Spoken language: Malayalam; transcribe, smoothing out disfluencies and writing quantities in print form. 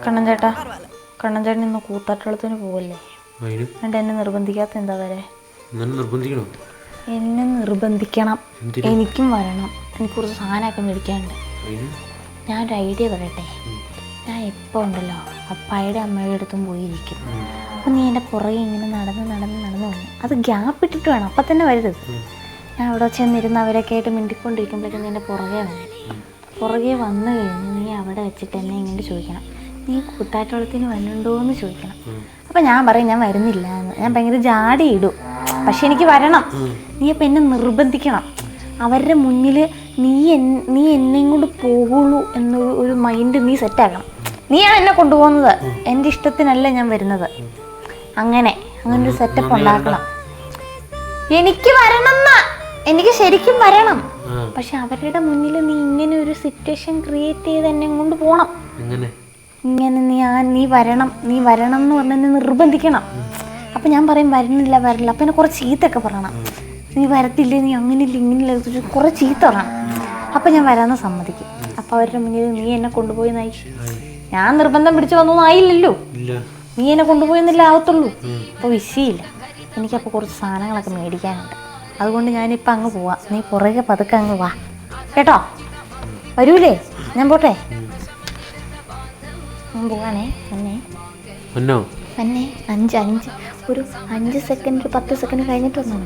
കണ്ണൻ ചേട്ടാ, കണ്ണൻ ചേട്ടൻ ഇന്ന് കൂത്താട്ടളത്തിന് പോവല്ലേ? എന്നിട്ട് എന്നെ നിർബന്ധിക്കാത്ത എന്താ വരെ? എന്നെ നിർബന്ധിക്കണം, എനിക്കും വരണം. എനിക്ക് കുറച്ച് സാധനമൊക്കെ മേടിക്കാനുണ്ട്. ഞാനൊരു ഐഡിയ പറയട്ടെ. ഞാൻ ഇപ്പോൾ ഉണ്ടല്ലോ അപ്പായുടെ അമ്മയുടെ അടുത്തും പോയിരിക്കും. അപ്പം നീ എൻ്റെ പുറകെ ഇങ്ങനെ നടന്ന് വന്നു. അത് ഗ്യാപ്പ് ഇട്ടിട്ട് വേണം, അപ്പം തന്നെ വരരുത്. ഞാൻ അവിടെ ചെന്നിരുന്ന് അവരൊക്കെ ആയിട്ട് മിണ്ടിക്കൊണ്ടിരിക്കുമ്പോഴേക്കും നീ എൻ്റെ പുറകെ വന്നു കഴിഞ്ഞ് നീ അവിടെ വെച്ചിട്ട് എന്നെ ഇങ്ങനെ ചോദിക്കണം, നീ കൂത്താട്ടോളത്തിന് വന്നുണ്ടോ എന്ന് ചോദിക്കണം. അപ്പം ഞാൻ പറയും ഞാൻ വരുന്നില്ല എന്ന്. ഞാൻ ഭയങ്കര ജാടി ഇടും, പക്ഷെ എനിക്ക് വരണം. നീ അപ്പം എന്നെ നിർബന്ധിക്കണം. അവരുടെ മുന്നിൽ നീ എന്നെയും കൊണ്ട് പോകുള്ളൂ എന്നൊരു മൈൻഡ് നീ സെറ്റാക്കണം. നീയാണ് എന്നെ കൊണ്ടുപോകുന്നത്, എൻ്റെ ഇഷ്ടത്തിനല്ല ഞാൻ വരുന്നത്. അങ്ങനൊരു സെറ്റപ്പ് ഉണ്ടാക്കണം. എനിക്ക് വരണം, എനിക്ക് ശരിക്കും വരണം. പക്ഷെ അവരുടെ മുന്നിൽ നീ ഇങ്ങനെ ഒരു സിറ്റുവേഷൻ ക്രിയേറ്റ് ചെയ്ത് എന്നെ കൊണ്ട് പോകണം. ഇങ്ങനെ നീ വരണം എന്ന് പറഞ്ഞ് എന്നെ നിർബന്ധിക്കണം. അപ്പം ഞാൻ പറയും വരണില്ല. അപ്പം എന്നെ കുറച്ച് ചീത്തൊക്കെ പറയണം. നീ വരത്തില്ലേ, നീ അങ്ങനെയില്ല ഇങ്ങനെയില്ല, കുറേ ചീത്ത പറയണം. അപ്പം ഞാൻ വരാമെന്ന് സമ്മതിക്കും. അപ്പം അവരുടെ മുന്നിൽ നീ എന്നെ കൊണ്ടുപോയി നായി. ഞാൻ നിർബന്ധം പിടിച്ച് വന്നൊന്നും ആയില്ലല്ലോ, നീ എന്നെ കൊണ്ടുപോയെന്നില്ല ആവത്തുള്ളൂ. അപ്പോൾ വിഷയമില്ല. എനിക്കപ്പോൾ കുറച്ച് സാധനങ്ങളൊക്കെ മേടിക്കാനുണ്ട്. അതുകൊണ്ട് ഞാനിപ്പോൾ അങ്ങ് പോവാം. നീ പുറകെ പതുക്കെ അങ്ങ് വാ കേട്ടോ. വരൂലേ? ഞാൻ പോട്ടെ, ഞാൻ പോവാനേ. ഒരു 5 സെക്കൻഡ് 10 സെക്കൻഡ് കഴിഞ്ഞിട്ട് വന്നു.